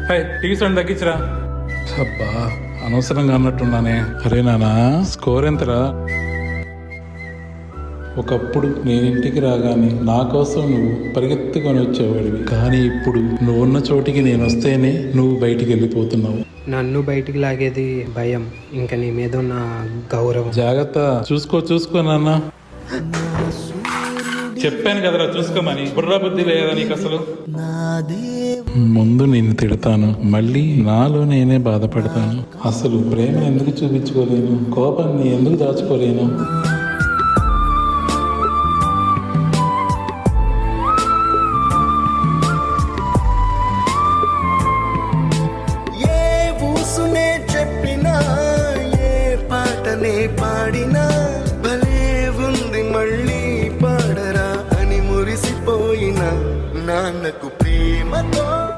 High TV sound తగ్గించరా. అబ్బా అనవసరంగా అన్నట్టున్నానే. అరే నానా స్కోర్ ఎంతరా? ఒకప్పుడు నేను ఇంటికి రాగానే నా కోసం నువ్వు పరిగెత్తుకొని వచ్చేవాడివి, కానీ ఇప్పుడు నువ్వున్న చోటికి నేను వస్తేనే నువ్వు బయటికి వెళ్ళిపోతున్నావు. నన్ను బయటికి లాగేది భయం, ఇంకా నీ మీద ఉన్న గౌరవం. జాగ్రత్త, చూసుకో నాన్న. చెప్పాను కదరా చూసుకోమని. బుర్రా బుద్ధి లేదా నీకు అసలు? ముందు నేను తిడతాను, మళ్ళీ నాలో నేనే బాధపడతాను. అసలు ప్రేమ ఎందుకు చూపించుకోలేను, కోపాన్ని ఎందుకు దాచుకోలేను? చెప్పినా ఏ పాటనే పాడినా